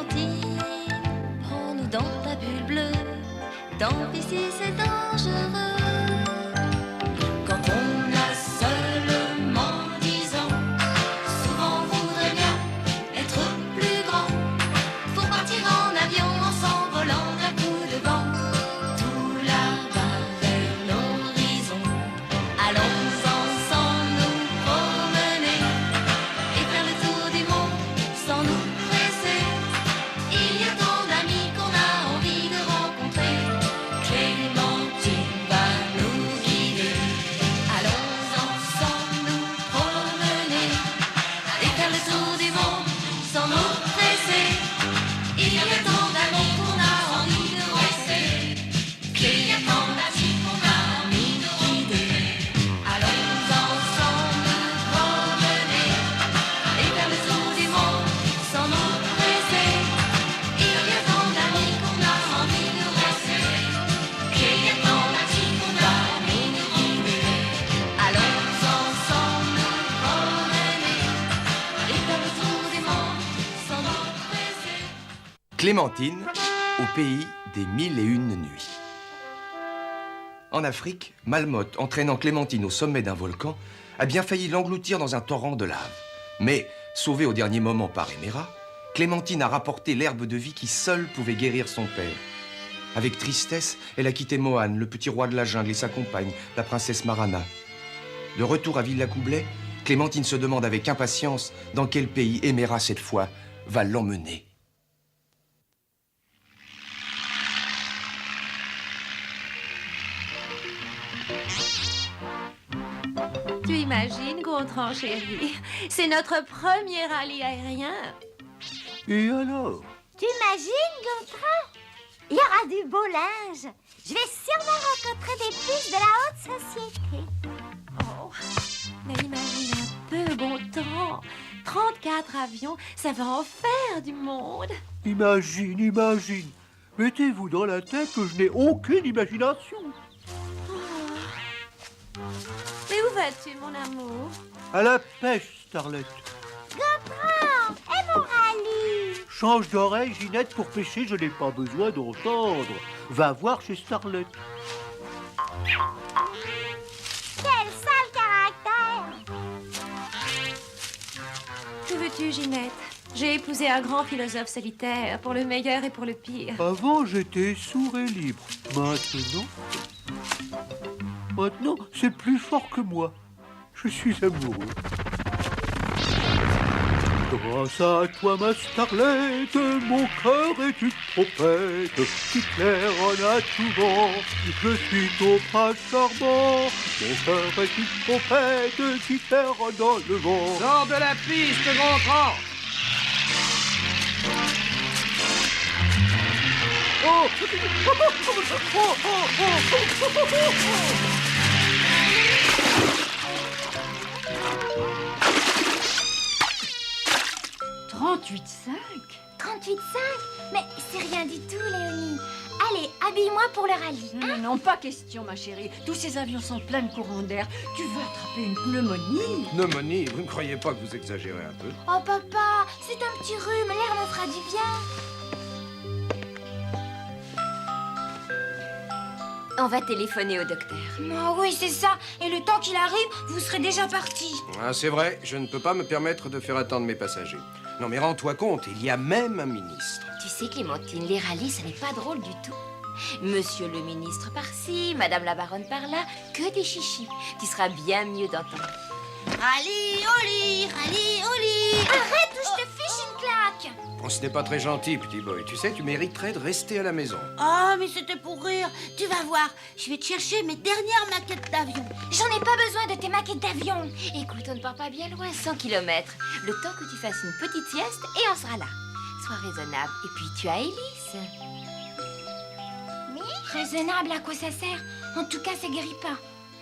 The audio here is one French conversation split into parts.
Clémentine, prends-nous dans ta bulle bleue. Tant pis si c'est dangereux. Quand on a seulement 10 ans, souvent on voudrait bien être plus grand. Pour partir en avion en s'envolant d'un coup de vent, tout là-bas vers l'horizon. Allons ensemble nous promener et faire le tour du monde sans nous presser. Il y a tant d'amis qu'on a envie de rencontrer. Clémentine va nous guider. Allons ensemble nous promener et faire le tour du monde sans nous presser. Il y a tant d'amis qu'on a envie de rencontrer. Il y a tant d'amis qu'on a envie de guider. Allons ensemble nous promener et faire le tour du monde sans nous presser. Il y a tant d'amis qu'on a envie de rencontrer. Il y a tant d'amis qu'on a envie de guider. Allons ensemble nous promener et faire le tour du monde sans nous presser. Clémentine, au pays des 1001 nuits. En Afrique, Malmotte, entraînant Clémentine au sommet d'un volcan, a bien failli l'engloutir dans un torrent de lave. Mais, sauvée au dernier moment par Emera, Clémentine a rapporté l'herbe de vie qui seule pouvait guérir son père. Avec tristesse, elle a quitté Mohan, le petit roi de la jungle, et sa compagne, la princesse Marana. De retour à Villacoublay, Clémentine se demande avec impatience dans quel pays Emera, cette fois, va l'emmener. Tu imagines, Gontran chéri, c'est notre premier rallye aérien. Et alors? Tu imagines, Gontran? Il y aura du beau linge. Je vais sûrement rencontrer des puces de la haute société. Oh, mais imagine un peu, Gontran. 34 avions, ça va en faire du monde. Imagine, imagine. Mettez-vous dans la tête que je n'ai aucune imagination. Mais où vas-tu, mon amour? À la pêche, Starlet. Gontran, et mon rallye? Change d'oreille, Ginette, pour pêcher, je n'ai pas besoin d'entendre. Va voir chez Starlet. Quel sale caractère! Que veux-tu, Ginette? J'ai épousé un grand philosophe solitaire, pour le meilleur et pour le pire. Avant, j'étais sourd et libre. Maintenant, c'est plus fort que moi. Je suis amoureux. Grâce à toi, ma Starlet, mon cœur est une trompette qui claironne à tout vent. Je suis ton prince charmant. Mon cœur est une trompette qui claironne dans le vent. Sors de la piste, Gontran! Oh! 38,5? 38,5? Mais c'est rien du tout, Léonie. Allez, habille-moi pour le rallye. Non, non, pas question, ma chérie. Tous ces avions sont pleins de courants d'air. Tu veux attraper une pneumonie? Pneumonie, vous ne croyez pas que vous exagérez un peu? Oh, papa, c'est un petit rhume. L'air me fera du bien. On va téléphoner au docteur. Oh, oui, c'est ça. Et le temps qu'il arrive, vous serez déjà parti. Ah, c'est vrai, je ne peux pas me permettre de faire attendre mes passagers. Non, mais rends-toi compte, il y a même un ministre. Tu sais, Clémentine, les rallyes, ça n'est pas drôle du tout. Monsieur le ministre par-ci, madame la baronne par-là, que des chichis. Tu seras bien mieux d'entendre. Rallye au lit, rallye au lit. Arrête ou je te fiche une claque. Oh, ce n'est pas très gentil, petit boy. Tu sais, tu mériterais de rester à la maison. Oh, mais c'était pour rire. Tu vas voir, je vais te chercher mes dernières maquettes d'avion. J'en ai pas besoin de tes maquettes d'avion. Écoute, on ne part pas bien loin, 100 km. Le temps que tu fasses une petite sieste et on sera là. Sois raisonnable. Et puis, tu as Élise. Raisonnable, à quoi ça sert? En tout cas, ça guérit pas.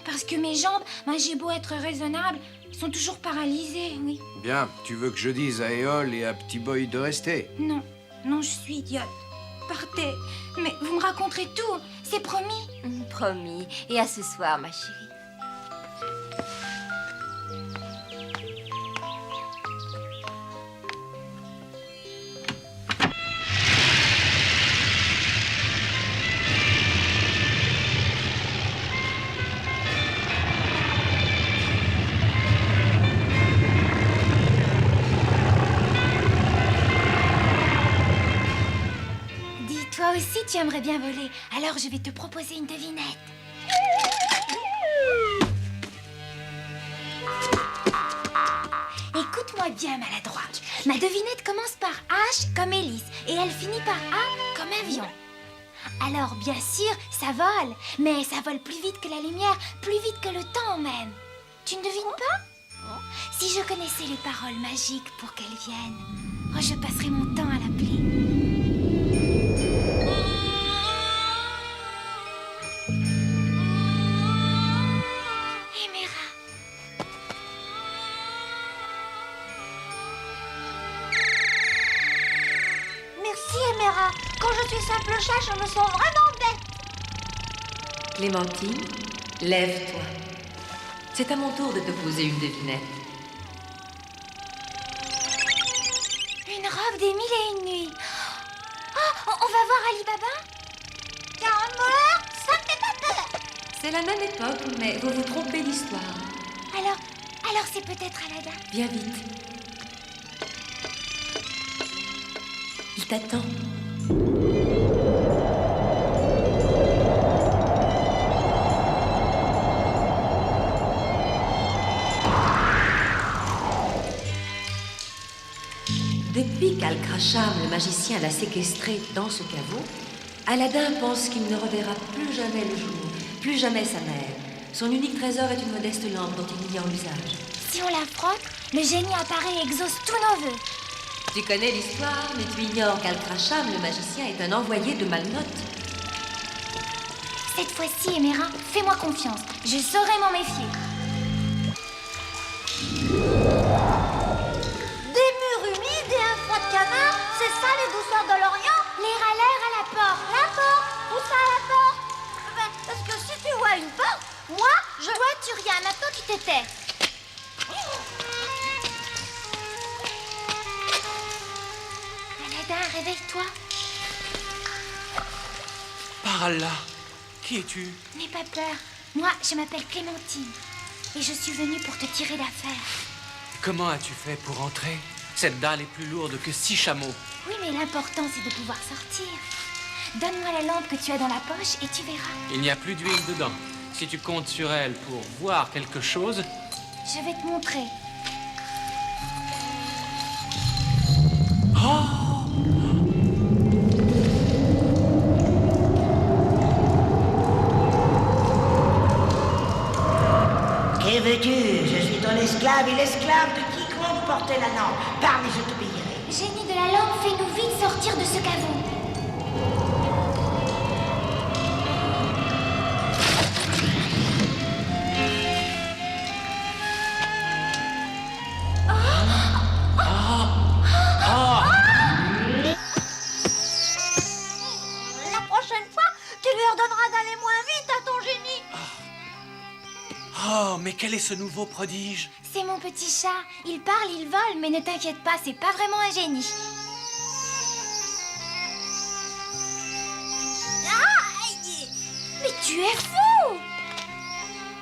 Parce que mes jambes, j'ai beau être raisonnable, ils sont toujours paralysées, oui. Bien, tu veux que je dise à Éole et à petit boy de rester? Non, non, je suis idiote. Partez, mais vous me raconterez tout, c'est promis. Promis. Et à ce soir, ma chérie. aussi, tu aimerais bien voler. Alors, je vais te proposer une devinette. Écoute-moi bien, maladroit. Ma devinette commence par H comme hélice et elle finit par A comme avion. Alors, bien sûr, ça vole, mais ça vole plus vite que la lumière, plus vite que le temps même. Tu ne devines pas? Si je connaissais les paroles magiques pour qu'elle vienne, oh, je passerais mon temps à l'appeler. Éméra. Merci, Éméra. Quand je suis simple chat, je me sens vraiment bête. Clémentine, lève-toi. C'est à mon tour de te poser une devinette. Une robe des 1001 nuits. Oh, on va voir Ali Baba? 40 voleurs, ça me fait pas peur. C'est la même époque, mais vous vous trompez d'histoire. Alors c'est peut-être Aladdin. Viens vite. Il t'attend. Depuis qu'Al-Kracham, le magicien, l'a séquestré dans ce caveau, Aladdin pense qu'il ne reverra plus jamais le jour, plus jamais sa mère. Son unique trésor est une modeste lampe dont il ignore l'usage. Si on la frotte, le génie apparaît et exauce tous nos vœux. Tu connais l'histoire, mais tu ignores qu'Al-Kracham, le magicien, est un envoyé de Malnote. Cette fois-ci, Éméra, fais-moi confiance. Je saurai m'en méfier. Des murs humides et un froid de canard, c'est ça les douceurs de l'Orient? Les râleurs à la porte. La porte? Où ça, la porte? Ben, parce que si tu vois une porte, moi, je vois tu rien. Maintenant, tu t'étais. Aladdin, réveille-toi. Par Allah, qui es-tu? N'aie pas peur. Moi, je m'appelle Clémentine. Et je suis venue pour te tirer d'affaire. Comment as-tu fait pour entrer? Cette dalle est plus lourde que 6 chameaux. Oui, mais l'important, c'est de pouvoir sortir. Donne-moi la lampe que tu as dans la poche et tu verras. Il n'y a plus d'huile dedans. Si tu comptes sur elle pour voir quelque chose... Je vais te montrer. Que veux-tu? Je suis ton esclave et l'esclave de quiconque portait la lampe. Parle et je t'obéirai. Génie de la lampe, fais-nous vite sortir de ce caveau. La prochaine fois, tu lui ordonneras d'aller moins vite à ton génie. Oh, mais quel est ce nouveau prodige? C'est mon petit chat. Il parle, il vole, mais ne t'inquiète pas, c'est pas vraiment un génie. Mais tu es fou!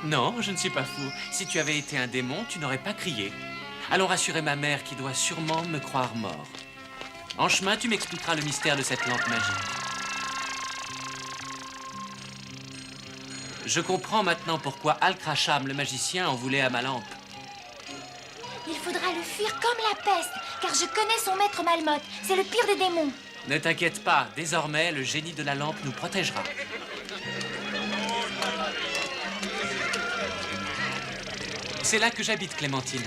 Non, je ne suis pas fou. Si tu avais été un démon, tu n'aurais pas crié. Allons rassurer ma mère qui doit sûrement me croire mort. En chemin, tu m'expliqueras le mystère de cette lampe magique. Je comprends maintenant pourquoi Al-Kracham, le magicien, en voulait à ma lampe. Il faudra le fuir comme la peste, car je connais son maître Malmotte. C'est le pire des démons. Ne t'inquiète pas, désormais, le génie de la lampe nous protégera. C'est là que j'habite, Clémentine.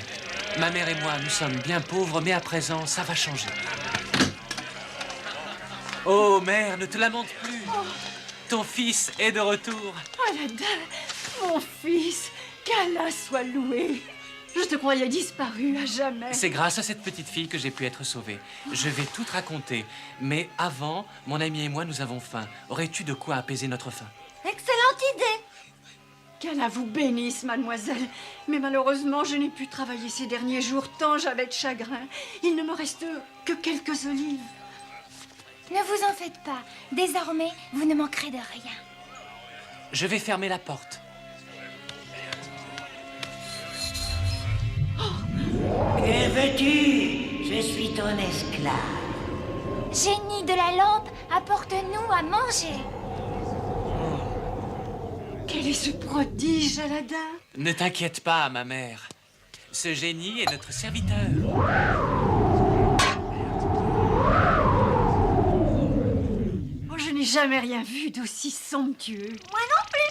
Ma mère et moi, nous sommes bien pauvres, mais à présent, ça va changer. Oh, mère, ne te lamente plus. Ton fils est de retour. Aladdin, mon fils, qu'Allah soit loué. Je te croyais disparu à jamais. C'est grâce à cette petite fille que j'ai pu être sauvée. Je vais tout te raconter. Mais avant, mon ami et moi, nous avons faim. Aurais-tu de quoi apaiser notre faim? Excellente idée. Qu'Allah vous bénisse, mademoiselle. Mais malheureusement, je n'ai pu travailler ces derniers jours tant j'avais de chagrin. Il ne me reste que quelques olives. Ne vous en faites pas. Désormais, vous ne manquerez de rien. Je vais fermer la porte. Que veux-tu? Je suis ton esclave. Génie de la lampe, apporte-nous à manger. Quel est ce prodige, Aladin? Ne t'inquiète pas, ma mère. Ce génie est notre serviteur. Oh, je n'ai jamais rien vu d'aussi somptueux. Moi non plus.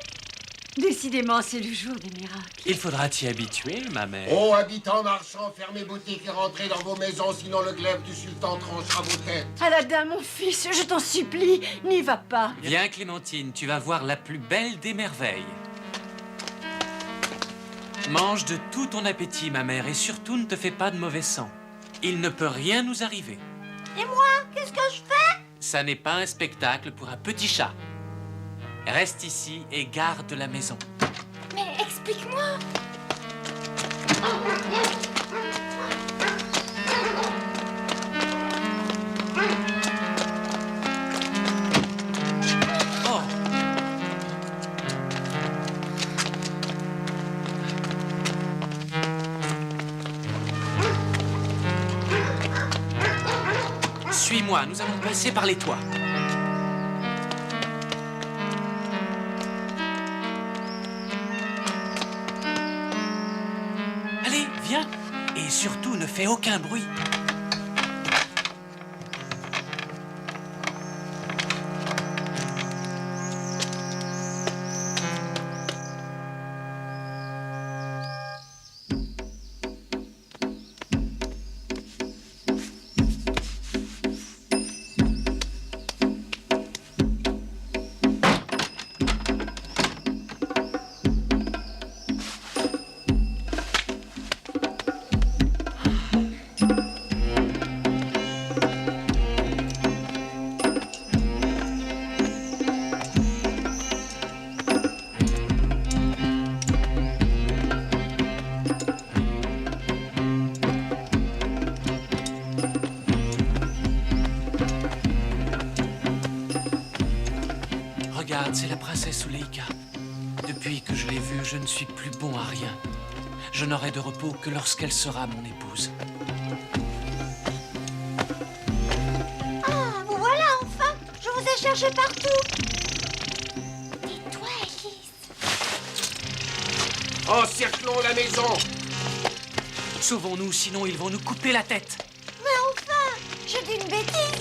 Décidément, c'est le jour des miracles. Il faudra t'y habituer, ma mère. Oh, habitants marchands, fermez boutiques et rentrez dans vos maisons, sinon le glaive du sultan tranchera vos têtes. Aladin, mon fils, je t'en supplie, n'y va pas. Viens, Clémentine, tu vas voir la plus belle des merveilles. Mange de tout ton appétit, ma mère, et surtout ne te fais pas de mauvais sang. Il ne peut rien nous arriver. Et moi, qu'est-ce que je fais? Ça n'est pas un spectacle pour un petit chat. Reste ici et garde la maison. Mais explique-moi. Oh! Suis-moi, nous allons passer par les toits. Allez, viens. Et surtout, ne fais aucun bruit. Regarde, c'est la princesse Suleika. Depuis que je l'ai vue, je ne suis plus bon à rien. Je n'aurai de repos que lorsqu'elle sera mon épouse. Ah, vous voilà enfin. Je vous ai cherché partout. Tais-toi, Alice. Encerclons la maison. Sauvons-nous, sinon ils vont nous couper la tête. Mais enfin, j'ai dit une bêtise.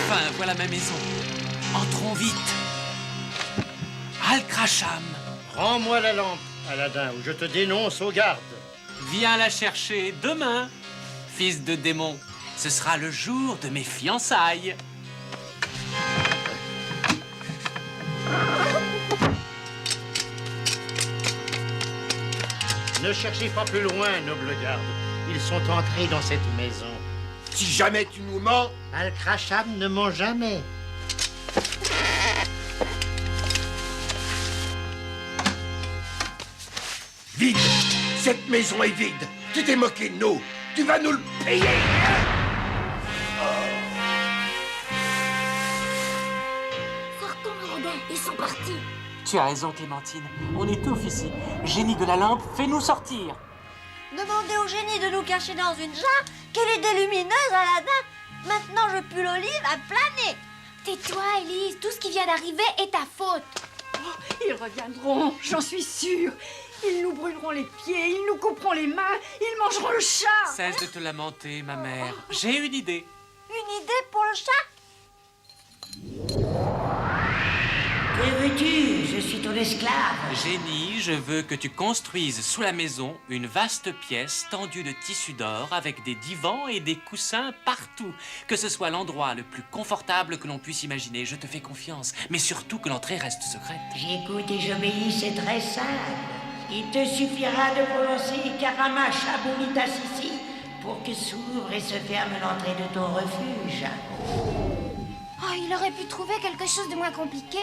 Enfin, voilà ma maison. Entrons vite. Al-Kracham, Rends-moi la lampe, Aladin, ou je te dénonce aux gardes. viens la chercher demain. Fils de démon, ce sera le jour de mes fiançailles. Ne cherchez pas plus loin, noble garde. Ils sont entrés dans cette maison. Si jamais tu nous mens, Al-Kracham ne ment jamais. vide. Cette maison est vide. Tu t'es moqué de nous. Tu vas nous le payer. Sortons, Aladin, ils sont partis. Tu as raison, Clémentine. On étouffe ici. Génie de la lampe, fais-nous sortir. Demandez au génie de nous cacher dans une jarre quelle idée lumineuse, Aladin. Maintenant, je pue l'olive à planer. Tais-toi, Elise. Tout ce qui vient d'arriver est ta faute. Oh, ils reviendront, j'en suis sûre. Ils nous brûleront les pieds, ils nous couperont les mains, ils mangeront le chat. Cesse de te lamenter, ma mère. J'ai une idée. Une idée pour le chat? Que veux-tu? Je je suis ton esclave. Génie, je veux que tu construises sous la maison une vaste pièce tendue de tissu d'or avec des divans et des coussins partout. Que ce soit l'endroit le plus confortable que l'on puisse imaginer. Je te fais confiance, mais surtout que l'entrée reste secrète. J'écoute et j'obéis, c'est très simple. Il te suffira de prononcer Karama Shabolita Sissi pour que s'ouvre et se ferme l'entrée de ton refuge. Oh, il aurait pu trouver quelque chose de moins compliqué.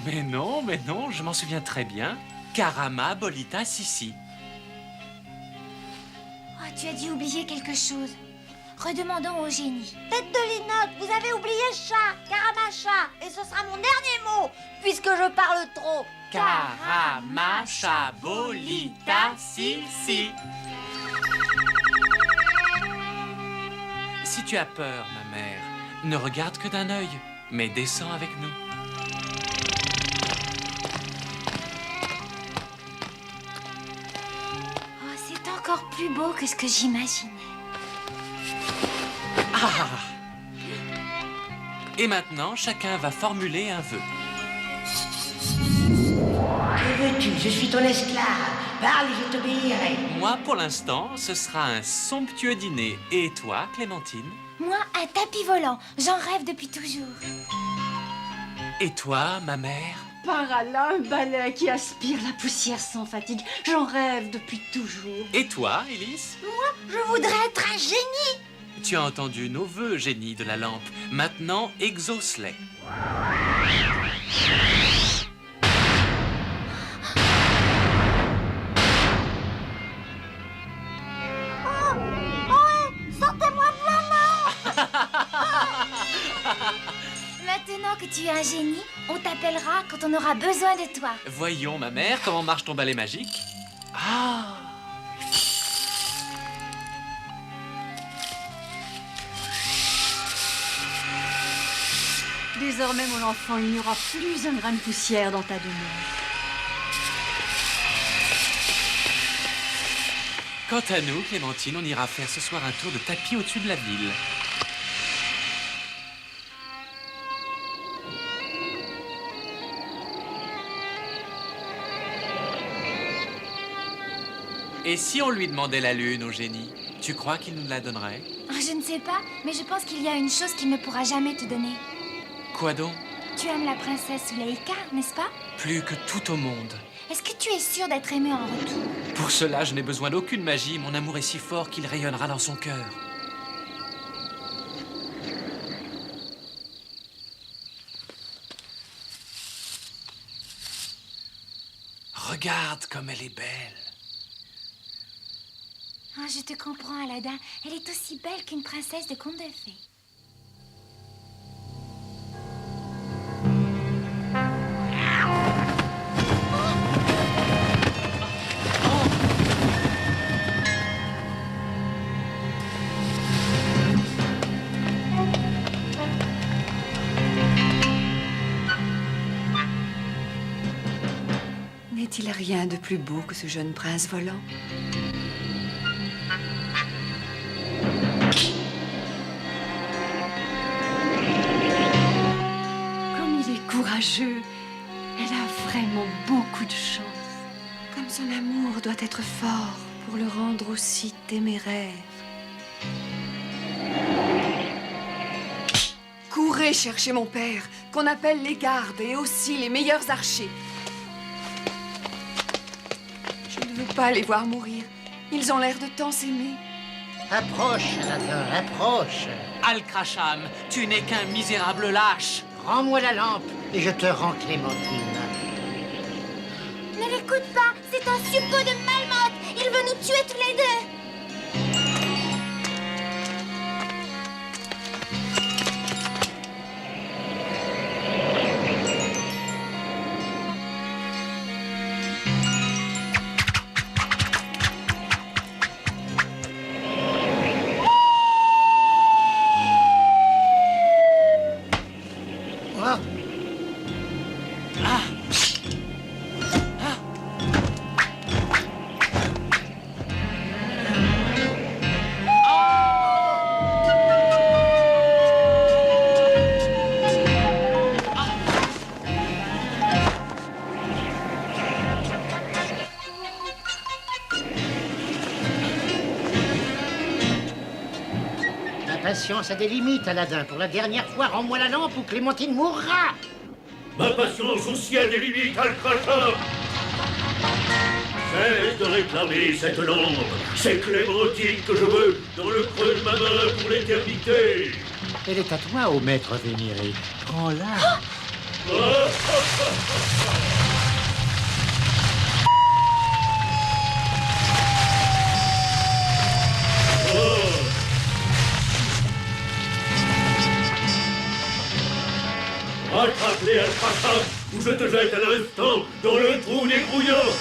Mais non, je m'en souviens très bien. Karama Bolita Sissi. Oh, tu as dû oublier quelque chose. Redemandons au génie. Tête de linotte, vous avez oublié chat, Karamacha. Et ce sera mon dernier mot, puisque je parle trop. Karama Shabolita Sissi. Si tu as peur, ma mère, ne regarde que d'un œil, mais descends avec nous. Oh, c'est encore plus beau que ce que j'imaginais. Ah! Et maintenant, chacun va formuler un vœu. Que veux-tu? Je suis ton esclave. Parle et je t'obéirai. Moi, pour l'instant, ce sera un somptueux dîner. Et toi, Clémentine? Moi, un tapis volant. J'en rêve depuis toujours. Et toi, ma mère? Par là, un balai qui aspire la poussière sans fatigue. J'en rêve depuis toujours. Et toi, Élise? Moi, je voudrais être un génie. Tu as entendu nos vœux, génie de la lampe. Maintenant, exauce-les. Sortez-moi de la main. Maintenant que tu es un génie, on t'appellera quand on aura besoin de toi. Voyons, ma mère, comment marche ton balai magique? Ah! Désormais, mon enfant, il n'y aura plus un grain de poussière dans ta demeure. Quant à nous, Clémentine, on ira faire ce soir un tour de tapis au-dessus de la ville. Et si on lui demandait la lune au génie, tu crois qu'il nous la donnerait? Oh, je ne sais pas, mais je pense qu'il y a une chose qu'il ne pourra jamais te donner. Quoi donc? Tu aimes la princesse Zuleika, n'est-ce pas? Plus que tout au monde. Est-ce que tu es sûr d'être aimé en retour? Pour cela, je n'ai besoin d'aucune magie. Mon amour est si fort qu'il rayonnera dans son cœur. Regarde comme elle est belle. Oh, je te comprends, Aladdin. Elle est aussi belle qu'une princesse de conte de fées. N'est-il rien de plus beau que ce jeune prince volant? Comme il est courageux, elle a vraiment beaucoup de chance. Comme son amour doit être fort pour le rendre aussi téméraire. Courez chercher mon père, qu'on appelle les gardes et aussi les meilleurs archers. Je ne veux pas les voir mourir. Ils ont l'air de tant s'aimer. Approche, Aladdin, approche. Al-Kracham, tu n'es qu'un misérable lâche. Rends-moi la lampe et je te rends Clémentine. Ne l'écoute pas, c'est un suppôt de Malmotte. Il veut nous tuer tous les deux. patience a des limites, Aladin. Pour la dernière fois, rends-moi la lampe ou Clémentine mourra. Ma patience aussi a des limites, Alcracham. Cesse de réclamer cette lampe. C'est Clémentine que je veux dans le creux de ma main pour l'éternité. Elle est à toi, ô maître vénéré. Prends-la. Attrape-les, Alcracham, ou je te jette à l'instant dans le trou des grouillards.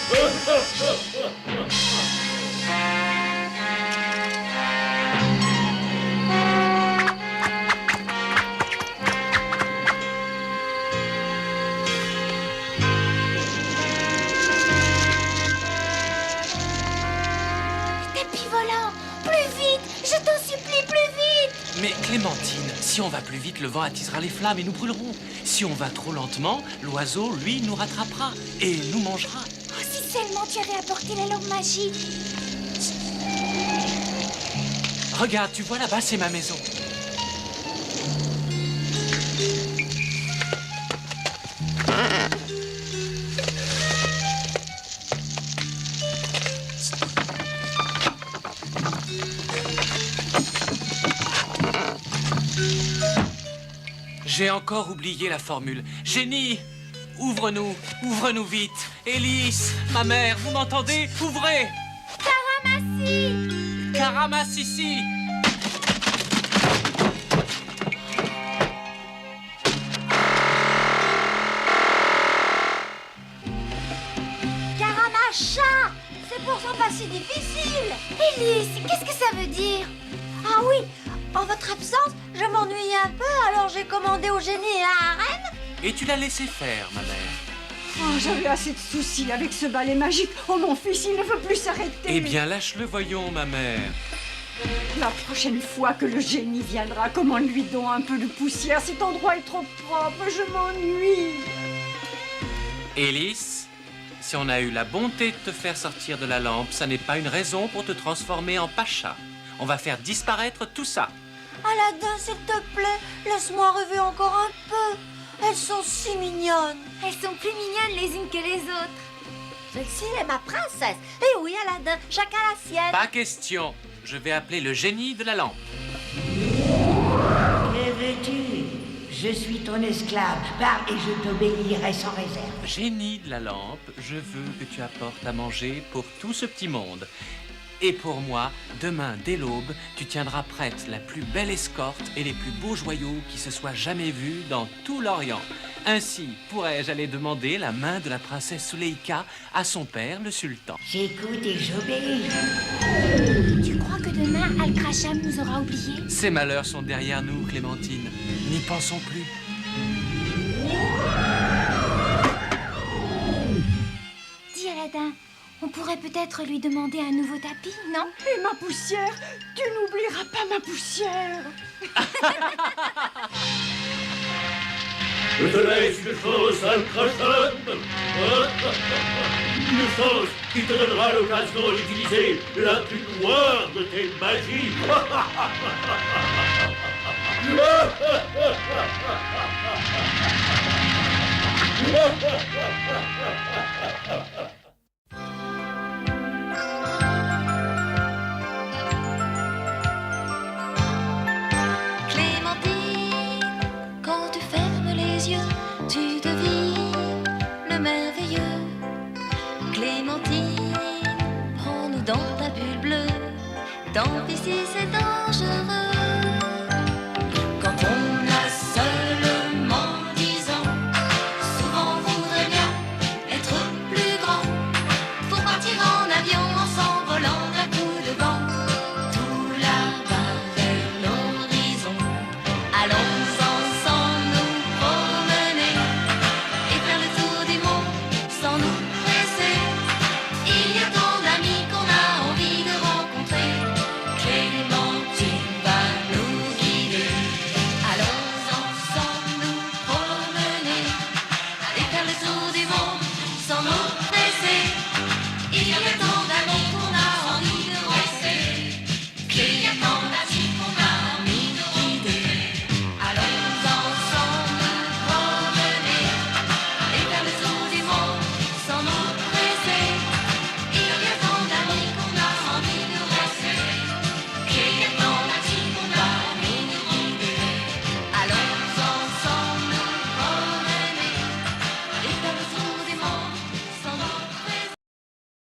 Tapis volant, plus vite, je t'en supplie, plus vite. Mais Clémentine, si on va plus vite, le vent attisera les flammes et nous brûlerons. Si on va trop lentement, l'oiseau, lui, nous rattrapera et nous mangera. Oh, si seulement tu avais apporté la lampe magique. Regarde, tu vois là-bas, c'est ma maison. J'ai encore oublié la formule. Génie, ouvre-nous vite. Élise, ma mère, vous m'entendez? Ouvrez. Caramassi. Caramassi. Caramacha! C'est pourtant pas si difficile! Élise, qu'est-ce que ça veut dire? Ah oui, en votre absence, je m'ennuyais un peu, alors j'ai commandé au génie et à la reine. Et tu l'as laissé faire, ma mère. Oh, j'avais assez de soucis avec ce balai magique. Oh, mon fils, il ne veut plus s'arrêter. Eh bien, lâche-le, voyons, ma mère. La prochaine fois que le génie viendra, commande-lui donc un peu de poussière. Cet endroit est trop propre, je m'ennuie. Élise, si on a eu la bonté de te faire sortir de la lampe, ça n'est pas une raison pour te transformer en pacha. On va faire disparaître tout ça. Aladin, s'il te plaît, laisse-moi rêver encore un peu. Elles sont si mignonnes. Elles sont plus mignonnes les unes que les autres. Celle-ci est ma princesse. Et oui, Aladin, chacun la sienne. Pas question. Je vais appeler le génie de la lampe. Que veux-tu? Je suis ton esclave. Parle et je t'obéirai sans réserve. Génie de la lampe, je veux que tu apportes à manger pour tout ce petit monde. Et pour moi, demain, dès l'aube, tu tiendras prête la plus belle escorte et les plus beaux joyaux qui se soient jamais vus dans tout l'Orient. Ainsi, pourrais-je aller demander la main de la princesse Suleika à son père, le sultan. J'écoute et j'obéis. Tu crois que demain, Alcracham nous aura oubliés? Ces malheurs sont derrière nous, Clémentine. N'y pensons plus. Dis, Aladin, on pourrait peut-être lui demander un nouveau tapis, non? Et ma poussière? Tu n'oublieras pas ma poussière. Je te laisse une chance, Alcracham. Une chance qui te donnera l'occasion d'utiliser la plus noire de tes magies. Clémentine, quand tu fermes les yeux, tu devines le merveilleux. Clémentine, prends-nous dans ta bulle bleue. Tant pis si c'est dangereux.